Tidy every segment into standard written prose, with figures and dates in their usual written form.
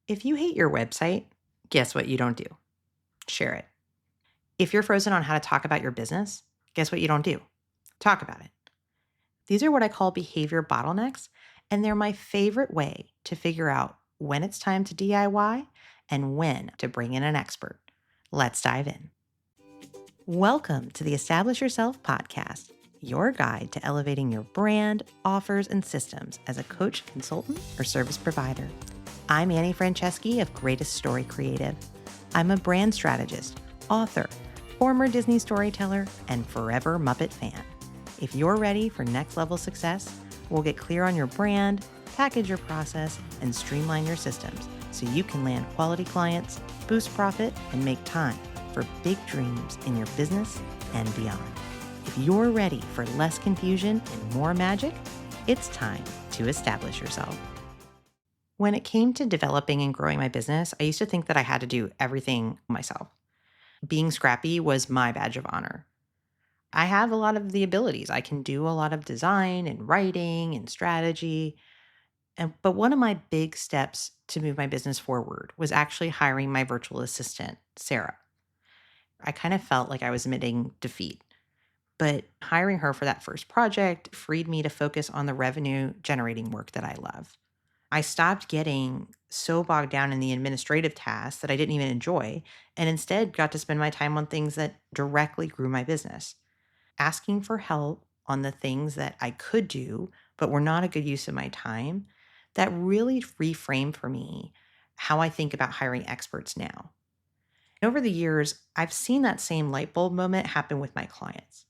If you hate your website, guess what you don't do? Share it. If you're frozen on how to talk about your business, guess what you don't do? Talk about it. These are what I call behavior bottlenecks, and they're my favorite way to figure out when it's time to DIY and when to bring in an expert. Let's dive in. Welcome to the Establish Yourself podcast, your guide to elevating your brand, offers, and systems as a coach, consultant, or service provider. I'm Annie Franceschi of Greatest Story Creative. I'm a brand strategist, author, former Disney storyteller, and forever Muppet fan. If you're ready for next level success, we'll get clear on your brand, package your process, and streamline your systems so you can land quality clients, boost profit, and make time for big dreams in your business and beyond. If you're ready for less confusion and more magic, it's time to establish yourself. When it came to developing and growing my business, I used to think that I had to do everything myself. Being scrappy was my badge of honor. I have a lot of the abilities. I can do a lot of design and writing and strategy. But one of my big steps to move my business forward was actually hiring my virtual assistant, Sarah. I kind of felt like I was admitting defeat. But hiring her for that first project freed me to focus on the revenue generating work that I love. I stopped getting so bogged down in the administrative tasks that I didn't even enjoy, and instead got to spend my time on things that directly grew my business. Asking for help on the things that I could do, but were not a good use of my time, that really reframed for me how I think about hiring experts now. Over the years, I've seen that same light bulb moment happen with my clients.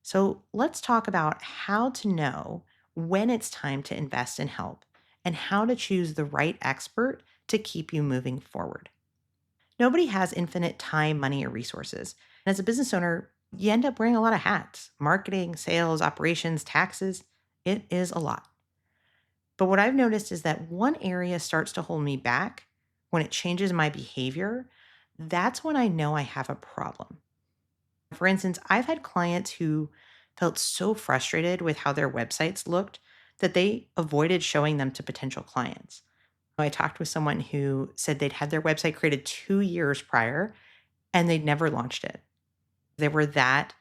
So let's talk about how to know when it's time to invest in help and how to choose the right expert to keep you moving forward. Nobody has infinite time, money, or resources. And as a business owner, you end up wearing a lot of hats: marketing, sales, operations, taxes. It is a lot. But what I've noticed is that one area starts to hold me back when it changes my behavior. That's when I know I have a problem. For instance, I've had clients who felt so frustrated with how their websites looked that they avoided showing them to potential clients. I talked with someone who said they'd had their website created 2 years prior and they'd never launched it. They were that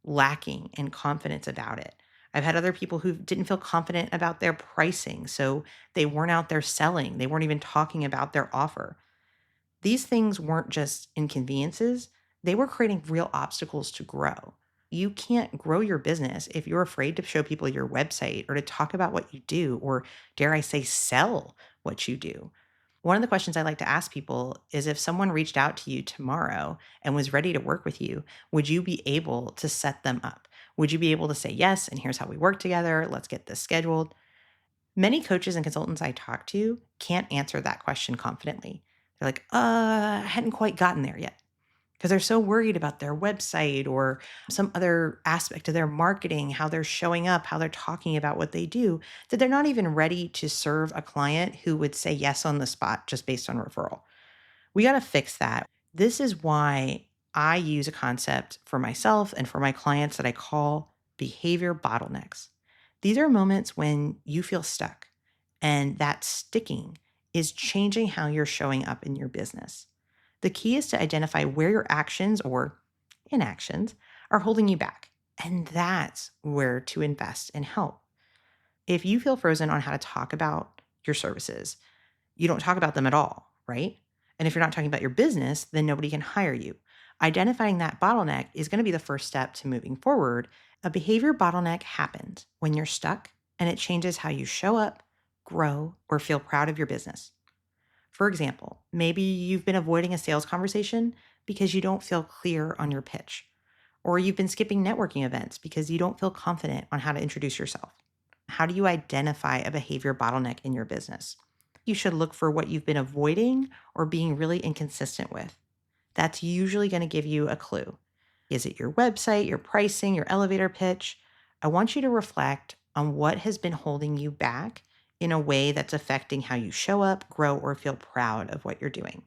lacking in confidence about it. I've had other people who didn't feel confident about their pricing, so they weren't out there selling. They weren't even talking about their offer. These things weren't just inconveniences, they were creating real obstacles to grow. You can't grow your business if you're afraid to show people your website or to talk about what you do, or dare I say, sell what you do. One of the questions I like to ask people is, if someone reached out to you tomorrow and was ready to work with you, would you be able to set them up? Would you be able to say yes, and here's how we work together, let's get this scheduled? Many coaches and consultants I talk to can't answer that question confidently. They're like, I hadn't quite gotten there yet, because they're so worried about their website or some other aspect of their marketing, how they're showing up, how they're talking about what they do, that they're not even ready to serve a client who would say yes on the spot just based on referral. We got to fix that. This is why I use a concept for myself and for my clients that I call behavior bottlenecks. These are moments when you feel stuck, and that sticking is changing how you're showing up in your business. The key is to identify where your actions or inactions are holding you back, and that's where to invest in help. If you feel frozen on how to talk about your services, you don't talk about them at all, right? And if you're not talking about your business, then nobody can hire you. Identifying that bottleneck is going to be the first step to moving forward. A behavior bottleneck happens when you're stuck, and it changes how you show up, grow, or feel proud of your business. For example, maybe you've been avoiding a sales conversation because you don't feel clear on your pitch, or you've been skipping networking events because you don't feel confident on how to introduce yourself. How do you identify a behavior bottleneck in your business? You should look for what you've been avoiding or being really inconsistent with. That's usually going to give you a clue. Is it your website, your pricing, your elevator pitch? I want you to reflect on what has been holding you back in a way that's affecting how you show up, grow, or feel proud of what you're doing.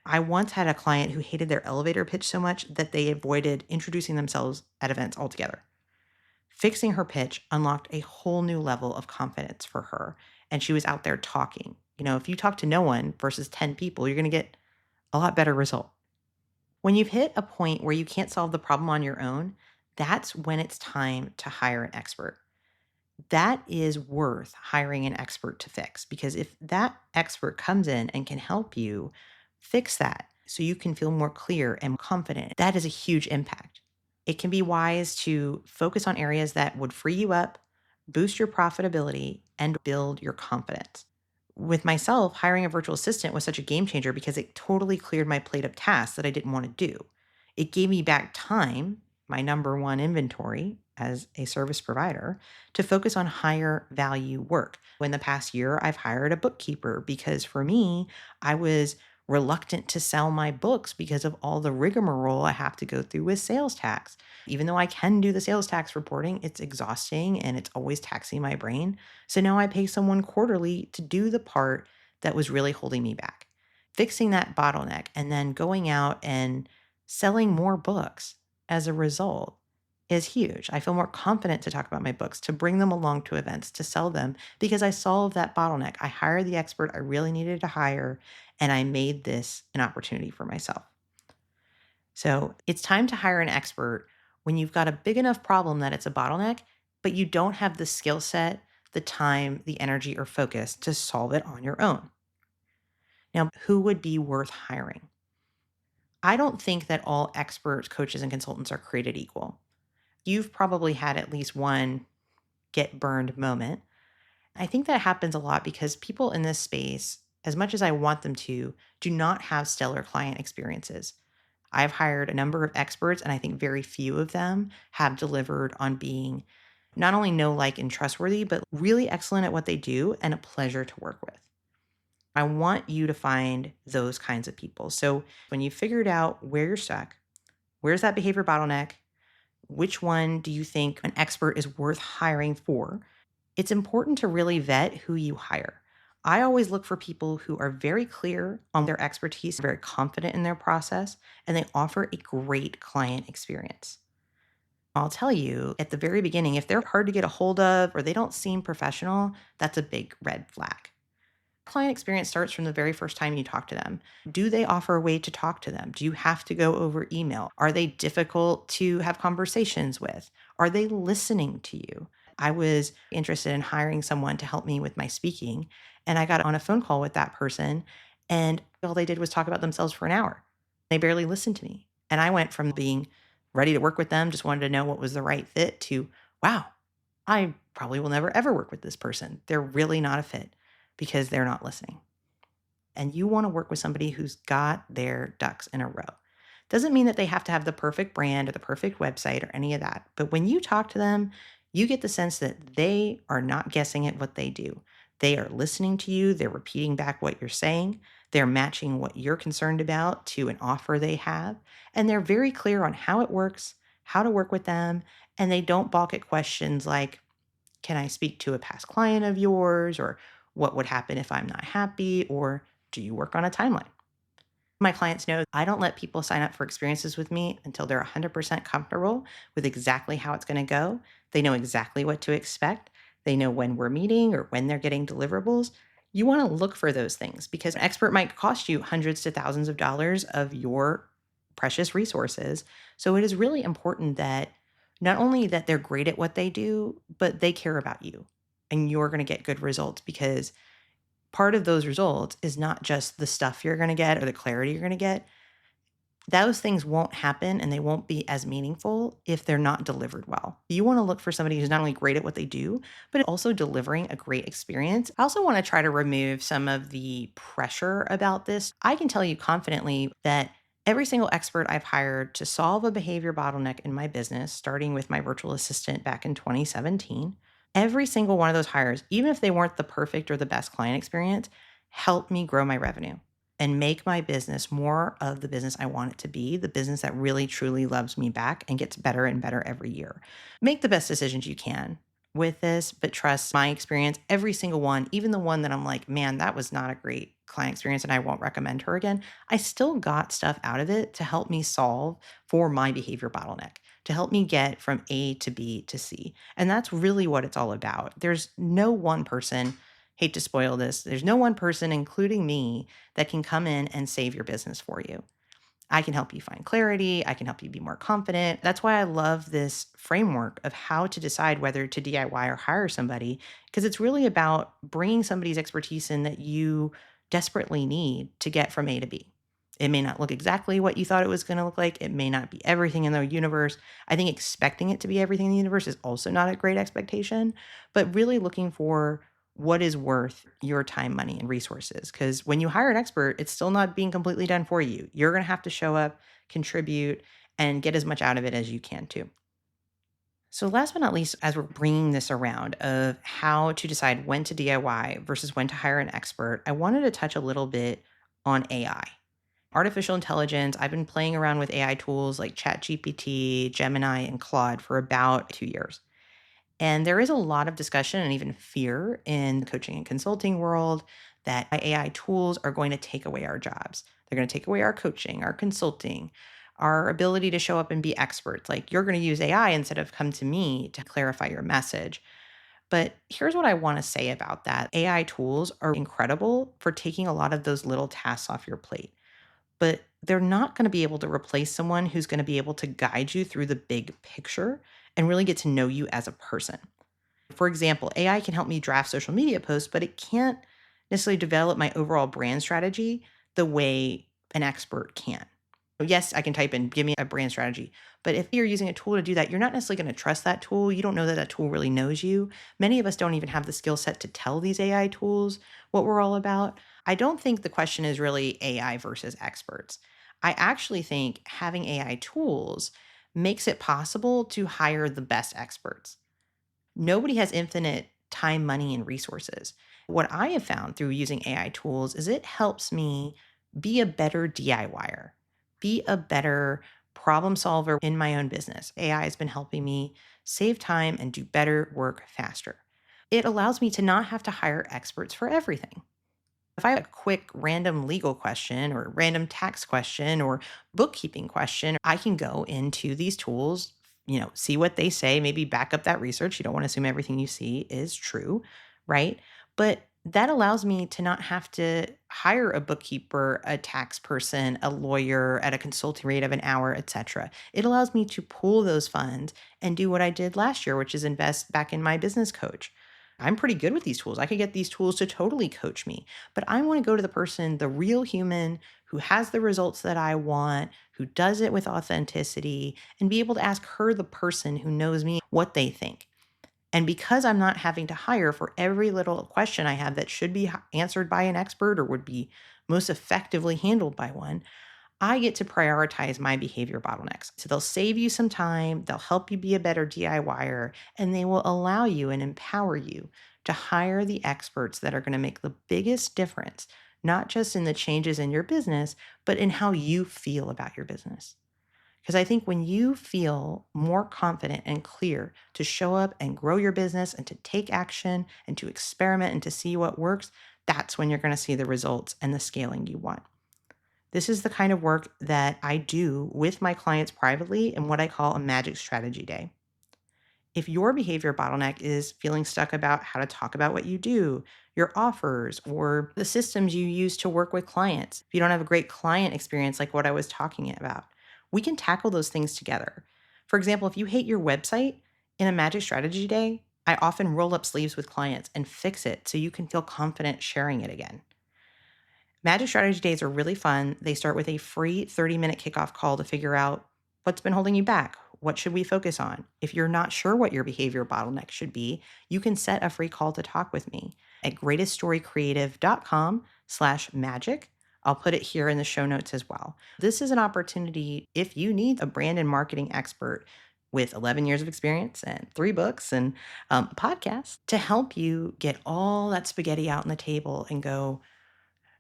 I once had a client who hated their elevator pitch so much that they avoided introducing themselves at events altogether. Fixing her pitch unlocked a whole new level of confidence for her, and she was out there talking If you talk to no one versus 10 people, you're going to get a lot better result. When you've hit a point where you can't solve the problem on your own, that's when it's time to hire an expert. That is worth hiring an expert to fix, because if that expert comes in and can help you fix that so you can feel more clear and confident, that is a huge impact. It can be wise to focus on areas that would free you up, boost your profitability, and build your confidence. With myself, hiring a virtual assistant was such a game changer because it totally cleared my plate of tasks that I didn't want to do. It gave me back time, my number one inventory as a service provider, to focus on higher value work. In the past year, I've hired a bookkeeper because for me, I was reluctant to sell my books because of all the rigmarole I have to go through with sales tax. Even though I can do the sales tax reporting, it's exhausting and it's always taxing my brain. So now I pay someone quarterly to do the part that was really holding me back. Fixing that bottleneck and then going out and selling more books as a result is huge. I feel more confident to talk about my books, to bring them along to events, to sell them because I solved that bottleneck. I hired the expert I really needed to hire, and I made this an opportunity for myself. So it's time to hire an expert when you've got a big enough problem that it's a bottleneck, but you don't have the skill set, the time, the energy, or focus to solve it on your own. Now, who would be worth hiring? I don't think that all experts, coaches, and consultants are created equal. You've probably had at least one get burned moment. I think that happens a lot because people in this space, as much as I want them to, do not have stellar client experiences. I've hired a number of experts, and I think very few of them have delivered on being not only know, like, and trustworthy, but really excellent at what they do and a pleasure to work with. I want you to find those kinds of people. So when you figured out where you're stuck, where's that behavior bottleneck, which one do you think an expert is worth hiring for? It's important to really vet who you hire. I always look for people who are very clear on their expertise, very confident in their process, and they offer a great client experience. I'll tell you at the very beginning, if they're hard to get a hold of or they don't seem professional, that's a big red flag. Client experience starts from the very first time you talk to them. Do they offer a way to talk to them? Do you have to go over email? Are they difficult to have conversations with? Are they listening to you? I was interested in hiring someone to help me with my speaking, and I got on a phone call with that person, and all they did was talk about themselves for an hour. They barely listened to me. And I went from being ready to work with them, just wanted to know what was the right fit, to, wow, I probably will never ever work with this person. They're really not a fit because they're not listening. And you want to work with somebody who's got their ducks in a row. Doesn't mean that they have to have the perfect brand or the perfect website or any of that. But when you talk to them, you get the sense that they are not guessing at what they do. They are listening to you. They're repeating back what you're saying. They're matching what you're concerned about to an offer they have. And they're very clear on how it works, how to work with them. And they don't balk at questions like, can I speak to a past client of yours? Or what would happen if I'm not happy? Or do you work on a timeline? My clients know I don't let people sign up for experiences with me until they're 100% comfortable with exactly how it's going to go. They know exactly what to expect. They know when we're meeting or when they're getting deliverables. You want to look for those things because an expert might cost you hundreds to thousands of dollars of your precious resources. So it is really important that not only that they're great at what they do, but they care about you and you're going to get good results because part of those results is not just the stuff you're going to get or the clarity you're going to get. Those things won't happen and they won't be as meaningful if they're not delivered well. You want to look for somebody who's not only great at what they do, but also delivering a great experience. I also want to try to remove some of the pressure about this. I can tell you confidently that every single expert I've hired to solve a behavior bottleneck in my business, starting with my virtual assistant back in 2017, every single one of those hires, even if they weren't the perfect or the best client experience, helped me grow my revenue and make my business more of the business I want it to be, the business that really truly loves me back and gets better and better every year. Make the best decisions you can with this, but trust my experience, every single one, even the one that I'm like, man, that was not a great client experience and I won't recommend her again. I still got stuff out of it to help me solve for my behavior bottleneck, to help me get from A to B to C. And that's really what it's all about. There's no one person Hate to spoil this. There's no one person, including me, that can come in and save your business for you. I can help you find clarity. I can help you be more confident. That's why I love this framework of how to decide whether to DIY or hire somebody, because it's really about bringing somebody's expertise in that you desperately need to get from A to B. It may not look exactly what you thought it was going to look like. It may not be everything in the universe. I think expecting it to be everything in the universe is also not a great expectation, but really looking for what is worth your time, money, and resources. Because when you hire an expert, it's still not being completely done for you. You're going to have to show up, contribute, and get as much out of it as you can too. So, last but not least, as we're bringing this around of how to decide when to DIY versus when to hire an expert, I wanted to touch a little bit on AI. Artificial intelligence, I've been playing around with AI tools like ChatGPT, Gemini, and Claude for about 2 years. And there is a lot of discussion and even fear in the coaching and consulting world that AI tools are going to take away our jobs. They're going to take away our coaching, our consulting, our ability to show up and be experts. Like you're going to use AI instead of come to me to clarify your message. But here's what I want to say about that. AI tools are incredible for taking a lot of those little tasks off your plate, but they're not going to be able to replace someone who's going to be able to guide you through the big picture and really get to know you as a person. For example, AI can help me draft social media posts, but it can't necessarily develop my overall brand strategy the way an expert can. Yes, I can type in, give me a brand strategy. But if you're using a tool to do that, you're not necessarily going to trust that tool. You don't know that that tool really knows you. Many of us don't even have the skill set to tell these AI tools what we're all about. I don't think the question is really AI versus experts. I actually think having AI tools makes it possible to hire the best experts. Nobody has infinite time, money, and resources. What I have found through using AI tools is it helps me be a better DIYer, be a better problem solver in my own business. AI has been helping me save time and do better work faster. It allows me to not have to hire experts for everything. If I have a quick random legal question or random tax question or bookkeeping question, I can go into these tools, see what they say, maybe back up that research. You don't want to assume everything you see is true, right? But that allows me to not have to hire a bookkeeper, a tax person, a lawyer at a consulting rate of an hour, etc. It allows me to pool those funds and do what I did last year, which is invest back in my business coach. I'm pretty good with these tools. I could get these tools to totally coach me, but I want to go to the person, the real human who has the results that I want, who does it with authenticity, and be able to ask her, the person who knows me, what they think. And because I'm not having to hire for every little question I have that should be answered by an expert or would be most effectively handled by one, I get to prioritize my behavior bottlenecks. So they'll save you some time, they'll help you be a better DIYer, and they will allow you and empower you to hire the experts that are going to make the biggest difference, not just in the changes in your business, but in how you feel about your business. Because I think when you feel more confident and clear to show up and grow your business and to take action and to experiment and to see what works, that's when you're going to see the results and the scaling you want. This is the kind of work that I do with my clients privately in what I call a magic strategy day. If your behavior bottleneck is feeling stuck about how to talk about what you do, your offers, or the systems you use to work with clients, if you don't have a great client experience like what I was talking about, we can tackle those things together. For example, if you hate your website in a magic strategy day, I often roll up sleeves with clients and fix it so you can feel confident sharing it again. Magic Strategy Days are really fun. They start with a free 30-minute kickoff call to figure out what's been holding you back. What should we focus on? If you're not sure what your behavior bottleneck should be, you can set a free call to talk with me at greateststorycreative.com/magic. I'll put it here in the show notes as well. This is an opportunity if you need a brand and marketing expert with 11 years of experience and 3 books and a podcast to help you get all that spaghetti out on the table and go,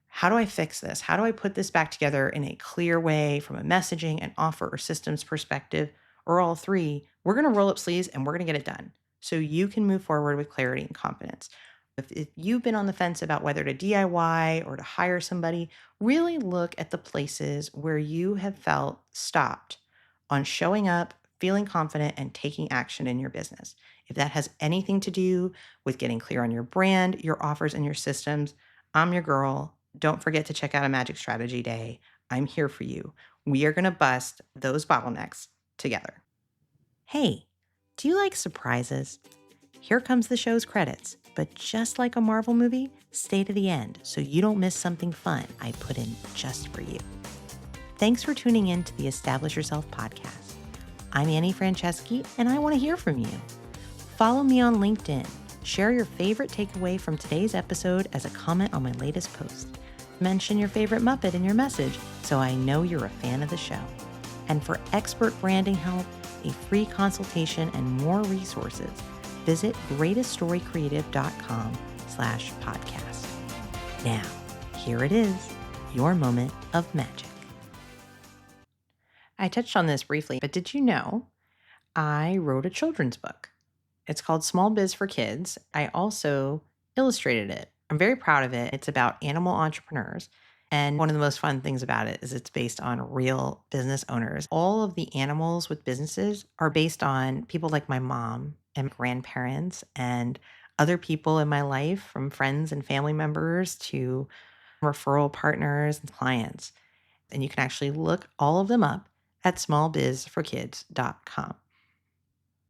how do I fix this? How do I put this back together in a clear way from a messaging, an offer, or systems perspective, or all three? We're going to roll up sleeves and we're going to get it done so you can move forward with clarity and confidence. If you've been on the fence about whether to DIY or to hire somebody, really look at the places where you have felt stopped on showing up, feeling confident, and taking action in your business. If that has anything to do with getting clear on your brand, your offers, and your systems, I'm your girl. Don't forget to check out a Magic Strategy Day. I'm here for you. We are going to bust those bottlenecks together. Hey, do you like surprises? Here comes the show's credits, but just like a Marvel movie, stay to the end so you don't miss something fun I put in just for you. Thanks for tuning in to the Establish Yourself podcast. I'm Annie Franceschi, and I want to hear from you. Follow me on LinkedIn. Share your favorite takeaway from today's episode as a comment on my latest post. Mention your favorite Muppet in your message so I know you're a fan of the show. And for expert branding help, a free consultation, and more resources, visit greateststorycreative.com/podcast. Now, here it is, your moment of magic. I touched on this briefly, but did you know I wrote a children's book? It's called Small Biz for Kids. I also illustrated it. I'm very proud of it. It's about animal entrepreneurs. And one of the most fun things about it is it's based on real business owners. All of the animals with businesses are based on people like my mom and grandparents and other people in my life, from friends and family members to referral partners and clients. And you can actually look all of them up at smallbizforkids.com.